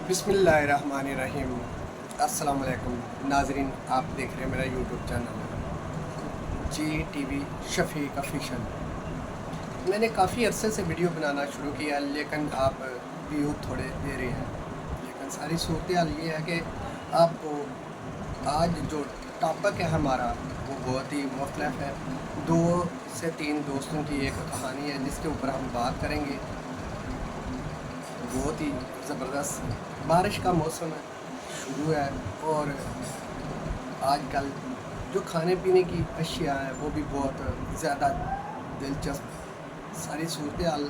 बिस्मिल्लाहिर्रहमानिर्रहीम। अस्सलाम वालेकुम नाजरीन, आप देख रहे हैं मेरा YouTube channel GTV Shafiq official. मैंने काफ़ी अरसे से वीडियो बनाना शुरू किया, लेकिन आप व्यू थोड़े दे रहे हैं। लेकिन सारी सूरत हाल ये है कि आपको आज जो टॉपिक है हमारा वो बहुत ही मुख्तलिफ है। 2 से 3 दोस्तों की एक कहानी है जिसके ऊपर हम बात करेंगे। बहुत ही ज़बरदस्त बारिश का मौसम है, शुरू है, और आजकल जो खाने पीने की अशिया हैं वो भी बहुत ज़्यादा दिलचस्प सारी सूरत हाल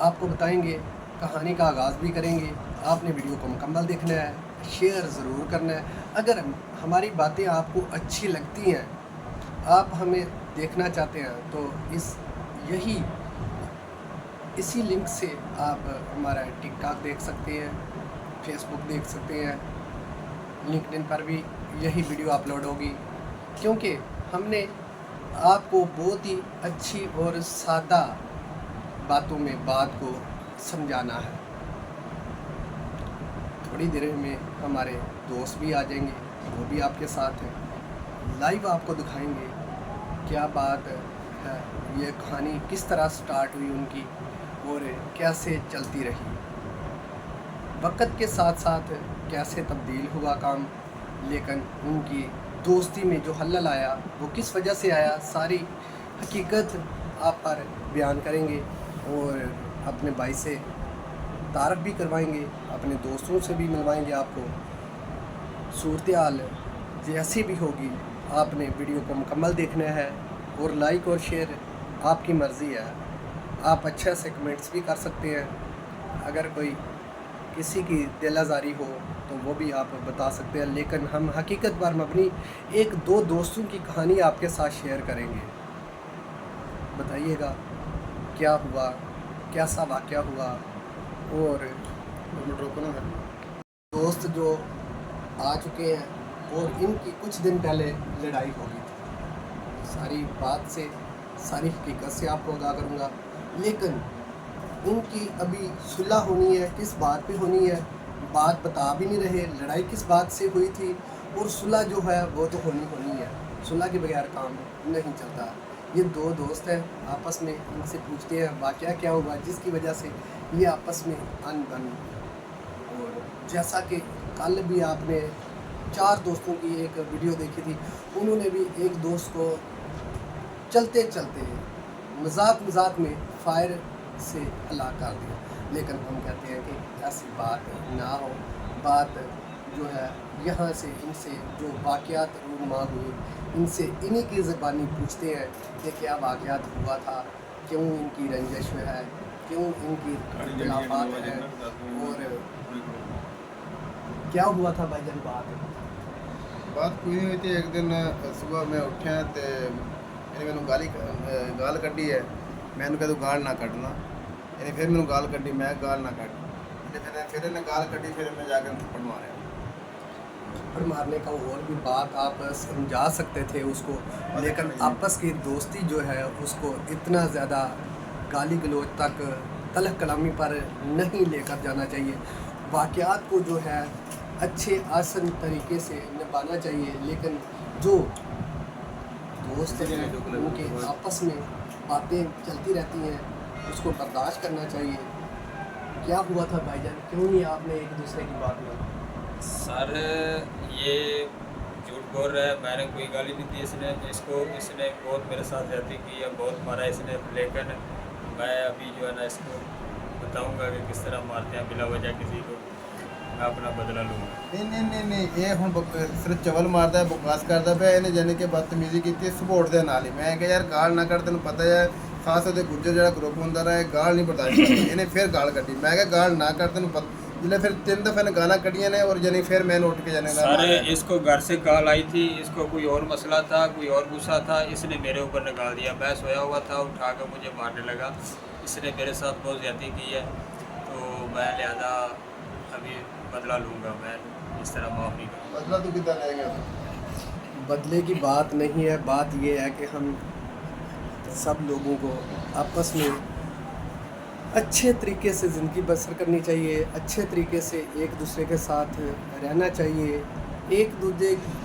आपको बताएंगे। कहानी का आगाज़ भी करेंगे। आपने वीडियो को मुकम्मल देखना है, शेयर ज़रूर करना है। अगर हमारी बातें आपको अच्छी लगती हैं, आप हमें देखना चाहते हैं, तो इसी लिंक से आप हमारा टिकटॉक देख सकते हैं, फेसबुक देख सकते हैं, लिंक्डइन पर भी यही वीडियो अपलोड होगी, क्योंकि हमने आपको बहुत ही अच्छी और सादा बातों में बात को समझाना है। थोड़ी देर में हमारे दोस्त भी आ जाएंगे, वो भी आपके साथ हैं, लाइव आपको दिखाएंगे क्या बात है, ये कहानी किस तरह स्टार्ट हुई उनकी और कैसे चलती रही, वक्त के साथ साथ कैसे तब्दील हुआ काम, लेकिन उनकी दोस्ती में जो हल्ला आया वो किस वजह से आया, सारी हकीकत आप पर बयान करेंगे और अपने भाई से तारफ़ भी करवाएंगे, अपने दोस्तों से भी मिलवाएंगे आपको। सूरत हाल जैसी भी होगी आपने वीडियो को मुकम्मल देखना है, और लाइक और शेयर आपकी मर्ज़ी है। आप अच्छे से कमेंट्स भी कर सकते हैं। अगर कोई किसी की दिल आज़ारी हो तो वो भी आप बता सकते हैं, लेकिन हम हकीकत पर मबनी 1-2 दोस्तों की कहानी आपके साथ शेयर करेंगे। बताइएगा क्या हुआ, कैसा वाक़या हुआ, और दोस्त जो आ चुके हैं और इनकी कुछ दिन पहले लड़ाई हो गई थी। सारी बात से, सारी हकीकत से आपको आगाह करूँगा, लेकिन इनकी अभी सुलह होनी है। किस बात पे होनी है बात बता भी नहीं रहे, लड़ाई किस बात से हुई थी, और सुलह जो है वो तो होनी है। सुलह के बगैर काम नहीं चलता। ये 2 दोस्त हैं, आपस में इनसे पूछते हैं वाक़या क्या हुआ जिसकी वजह से ये आपस में अनबन। और जैसा कि कल भी आपने 4 दोस्तों की एक वीडियो देखी थी, उन्होंने भी एक दोस्त को चलते चलते मजाक में फायर से हलाक कर दिया। लेकिन हम कहते हैं कि ऐसी बात ना हो। बात जो है यहाँ से इनसे जो वाक़यात रूनुमा हुए, इनसे इन्हीं की ज़बानी पूछते हैं कि क्या वाक़यात हुआ था, क्यों इनकी रंजिश है, क्यों इनकी इख्तिलाफ़ात है, और क्या हुआ था भाईजान। बात कोई नहीं हुई थी। एक दिन सुबह मैं उठा तो इन्हें मैंने गाल कड्डी है। मैंने कहा तू गाल ना कटना, इन्हें फिर मैंने गाल कड्डी, मैं गाल ना कट, फिर इन्हें गाल कड्डी, फिर मैं जाकर थप्पड़ मारे। थप्पड़ मारने का और भी बात आप समझा सकते थे उसको, लेकिन आपस की दोस्ती जो है उसको इतना ज़्यादा गाली गलौज तक, तलख कलामी पर नहीं लेकर जाना चाहिए। वाक़यात को जो है अच्छे आसान तरीके से निभाना चाहिए, लेकिन जो दोस्त हैं उनके आपस में बातें चलती रहती हैं, उसको बर्दाश्त करना चाहिए। क्या हुआ था भाईजान, क्यों नहीं आपने एक दूसरे की बात मानी? सर ये झूठ बोल रहा है, मैंने कोई गाली नहीं दी इसने बहुत मेरे साथ रहती की है, बहुत मारा इसने, लेकिन मैं अभी जो है ना इसको बताऊंगा कि किस तरह मारते हैं बिला वजह किसी को, मैं अपना बदला लूँगा। नहीं, ये हम सिर्फ चवल मारता है, बकवास करता पे, इन्हें जाने के बदतमीजी की सपोर्ट दे नाल ही। मैं क्या यार गाल ना कर, तेन पता है खास होते गुज्जर जो ग्रुप होंदा रहा है, गाल नहीं बर्दाश्त करता। इन्हें फिर गाल कड्डी, मैं क्या गाल ना कर, तेन जिले फिर 3 दफ़े ने गाना कटिया ने, और जानी फिर मैंने उठ के जाने सारे इसको घर से कॉल आई थी, इसको कोई और मसला था, कोई और गुस्सा था, इसने मेरे ऊपर निकाल दिया। मैं सोया हुआ था, उठा कर मुझे मारने लगा। इसने मेरे साथ बहुत ज़्यादती की है, तो मैं लिहाजा अभी बदला लूँगा। मैं इस तरह माफ़ नहीं करूँगा। बदला तू कितना लेगा? बदले की बात नहीं है, बात ये है कि हम सब लोगों को आपस में अच्छे तरीके से ज़िंदगी बसर करनी चाहिए, अच्छे तरीके से एक दूसरे के साथ रहना चाहिए, एक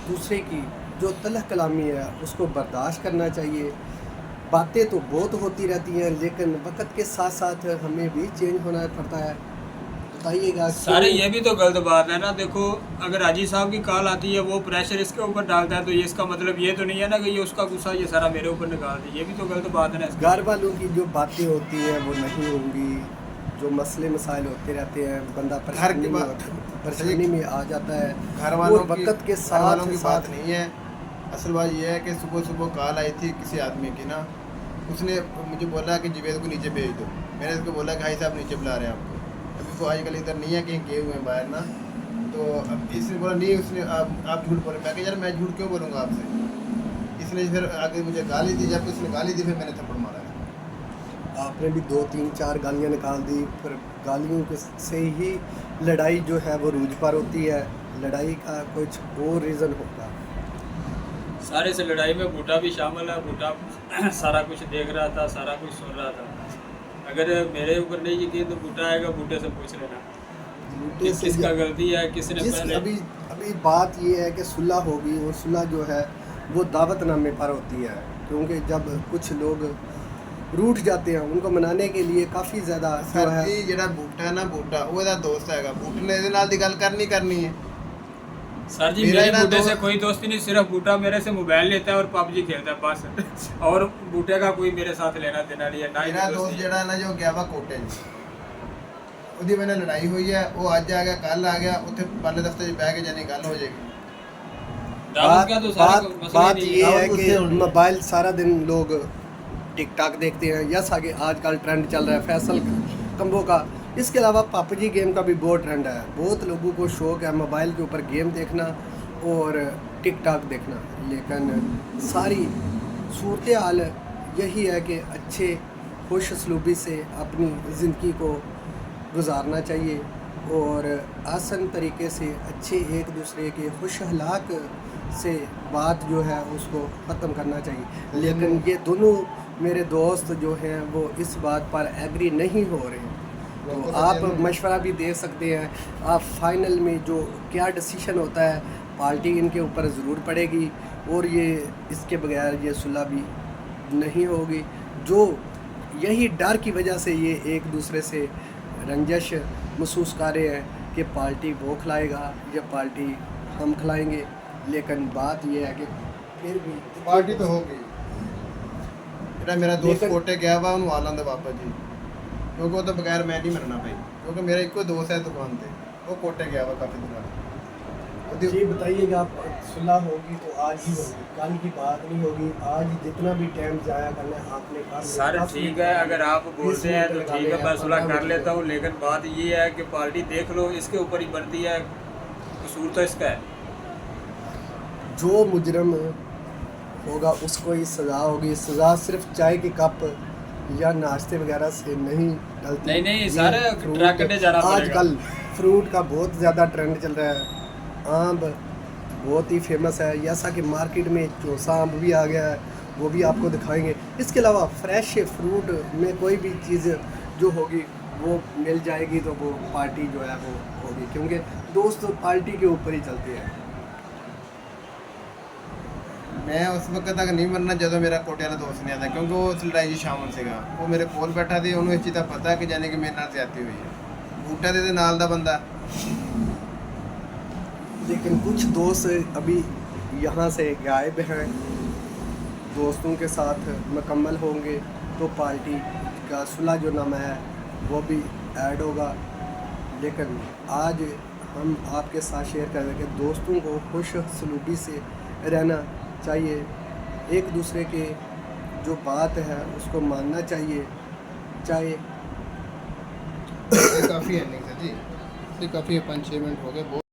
दूसरे की जो तलह कलामी है उसको बर्दाश्त करना चाहिए। बातें तो बहुत होती रहती हैं, लेकिन वक्त के साथ साथ हमें भी चेंज होना पड़ता है। बताइएगा सारे ये भी तो गलत बात है ना। देखो अगर हाजी साहब की कॉल आती है, वो प्रेशर इसके ऊपर डालता है, तो ये इसका मतलब ये तो नहीं है ना कि ये उसका गुस्सा ये सारा मेरे ऊपर निकाल दे। ये भी तो गलत बात है ना। घर वालों की जो बातें होती हैं वो नहीं होंगी, जो मसले मसाइल होते रहते हैं, बंदा परेशानी में आ जाता है। घर वालों वो की वक्त के घर वालों की साथ बात नहीं है। असल बात यह है कि सुबह सुबह कॉल आई थी किसी आदमी की ना, उसने मुझे बोला कि जुवेद को नीचे भेज दो। मैंने उसको बोला कि भाई साहब नीचे बुला रहे हैं आपको, अभी तो आजकल इधर नहीं है, कहीं गए हुए हैं बाहर ना। तो अब इसने बोला नहीं, उसने आप झूठ बोले। मैं कहा यार मैं झूठ क्यों बोलूँगा आपसे। इसने फिर आगे मुझे गाली दी, जब उसने गाली दी फिर मैंने थप्पड़ मारा। आपने भी 2 3 4 गालियाँ निकाल दी, फिर गालियों से ही लड़ाई जो है वो रूज पर होती है। लड़ाई का कुछ और रीज़न होगा। सारे से लड़ाई में बूटा भी शामिल है। बूटा सारा कुछ देख रहा था, सारा कुछ सुन रहा था। अगर मेरे ऊपर नहीं यकीन तो बूटा आएगा, बूटे से पूछ लेना बूटे से किसका गलती है, किसने पहले। अभी बात ये है कि सुलह होगी, और सुलह जो है वो दावतनामे पर होती है, क्योंकि जब कुछ लोग रूठ जाते हैं उनको मनाने के लिए काफ़ी ज़्यादा जो है। जी ਜਿਹੜਾ बूटा है ना, बूटा वो दोस्त हैगा। बूटे ने ਇਹਦੇ ਨਾਲ ਦੀ ਗੱਲ करनी है। सर जी मेरा मेरे ना बूटे से दोस्त- कोई दोस्ती नहीं, सिर्फ बूटा मेरे से मोबाइल लेता है और पबजी खेलता है बस। और बूटे का कोई मेरे साथ लेना देना नहीं है, ना ही ਮੇਰਾ कोई ਦੋਸਤ दोस्ती है। ਜਿਹੜਾ ਨਾ ਜੋ ਗਿਆ ਵਾ ਕੋਟੇ ਜੀ, ਉਹਦੀ ਮੇਰੇ ਨਾਲ ਲੜਾਈ ਹੋਈ ਹੈ। ਉਹ ਅੱਜ ਆ ਗਿਆ, ਕੱਲ ਆ ਗਿਆ, ਉੱਥੇ ਪਰਲੇ ਦਫ਼ਤਰ 'ਚ ਬਹਿ ਕੇ ਜਾਨੀ ਗੱਲ ਹੋ ਜਾਏਗੀ। दावत का तो सारा मसला बात ही नहीं ये है। है दावत कि उससे होनी है। मोबाइल सारा दिन लोग टिक टाक देखते हैं। यस आगे आजकल ट्रेंड चल रहा है फैसल कम्बो का। इसके अलावा पबजी गेम का भी बहुत ट्रेंड है। बहुत लोगों को शौक है मोबाइल के ऊपर गेम देखना और टिक टाक देखना, लेकिन सारी सूरत हाल यही है कि अच्छे खुश असलूबी से अपनी ज़िंदगी को गुजारना चाहिए और आसान तरीके से अच्छे एक दूसरे के खुश अखलाक से बात जो है उसको ख़त्म करना चाहिए। लेकिन ये दोनों मेरे दोस्त जो हैं वो इस बात पर एग्री नहीं हो रहे। तो आप मशवरा भी दे सकते हैं। आप फाइनल में जो क्या डिसीशन होता है, पार्टी इनके ऊपर ज़रूर पड़ेगी और ये इसके बगैर ये सुलह भी नहीं होगी। जो यही डर की वजह से ये एक दूसरे से रंजश महसूस कर रहे हैं कि पार्टी वो खिलाएगा या पार्टी हम खिलाएंगे। लेकिन बात ये है कि फिर भी ਪਾਰਟੀ ਤਾਂ ਹੋ ਗਈ। ਜਿਹੜਾ ਮੇਰਾ ਦੋਸਤ ਲੇਕਿਨ- ਕੋਟੇ ਗਿਆ ਵਾ ਉਹਨੂੰ ਆ ਲਾਂਦੇ ਵਾਪਸ ਜੀ, ਕਿਉਂਕਿ ਉਹ ਤੋਂ ਬਗੈਰ ਮੈਂ ਨਹੀਂ ਮੰਨਣਾ ਭਾਈ। ਕਿਉਂਕਿ ਮੇਰਾ ਇੱਕੋ ਦੋਸਤ ਹੈ ਦੁਕਾਨ ਤੇ, ਉਹ ਕੋਟੇ ਗਿਆ ਵਾ ਕਾਫੀ ਦਿਨਾਂ ਤੋਂ। ਉਹਦੀ जी बताइएगा, सुलह होगी तो आज ही होगी, कल की बात नहीं होगी। आज जितना भी टाइम जाया करना है आपने कर लिया। सर 10 ठीक है, अगर आप बोलते हैं तो ठीक है, मैं सुलह कर लेता हूँ। लेकिन बात ये है कि पार्टी देख लो, इसके ऊपर ही बनती है, कसूर तो इसका है। जो मुजरम होगा उसको ही सज़ा होगी। सज़ा सिर्फ चाय के कप या नाश्ते वगैरह से नहीं डलती। नहीं, ये सारे फ्रूट- ट्रक करने जाना पड़ेगा। आजकल फ्रूट का बहुत ज़्यादा ट्रेंड चल रहा है। आम बहुत ही फेमस है, जैसा कि मार्केट में चौसा आम भी आ गया है, वो भी आपको दिखाएंगे। इसके अलावा फ्रेश फ्रूट में कोई भी चीज़ जो होगी वो मिल जाएगी तो वो पार्टी जो है वो होगी, क्योंकि दोस्त पार्टी के ऊपर ही चलते हैं। ਮੈਂ ਉਸ ਵਕਤ ਤੱਕ ਨਹੀਂ ਮੰਨਣਾ ਜਦੋਂ ਮੇਰਾ ਕੋਟੇ ਵਾਲਾ ਦੋਸਤ ਨਹੀਂ ਆਉਂਦਾ, ਕਿਉਂਕਿ ਉਹ ਉਸ ਲੜਾਈ 'ਚ ਸ਼ਾਮਲ ਸੀਗਾ। ਉਹ ਮੇਰੇ ਕੋਲ ਬੈਠਾ ਸੀ, ਉਹਨੂੰ ਇਸ ਚੀਜ਼ ਦਾ ਪਤਾ ਕਿ ਜਾਨੀ ਕਿ ਮੇਰੇ ਨਾਲ ਜ਼ਿਆਦਤੀ ਹੋਈ ਹੈ। ਬੂਟਾ ਦੇ ਨਾਲ ਦਾ ਬੰਦਾ। लेकिन कुछ दोस्त अभी यहाँ से गायब हैं। दोस्तों के साथ मुकम्मल होंगे तो पार्टी का सुलह जो नामा है वो भी ऐड होगा। लेकिन आज हम आपके साथ शेयर कर रहे हैं कि दोस्तों को खुश सलूकी से रहना चाहिए। एक दूसरे के जो बात है उसको मानना चाहिए। चाहे काफ़ी है नहीं सर जी, काफ़ी 5-6 मिनट हो गए।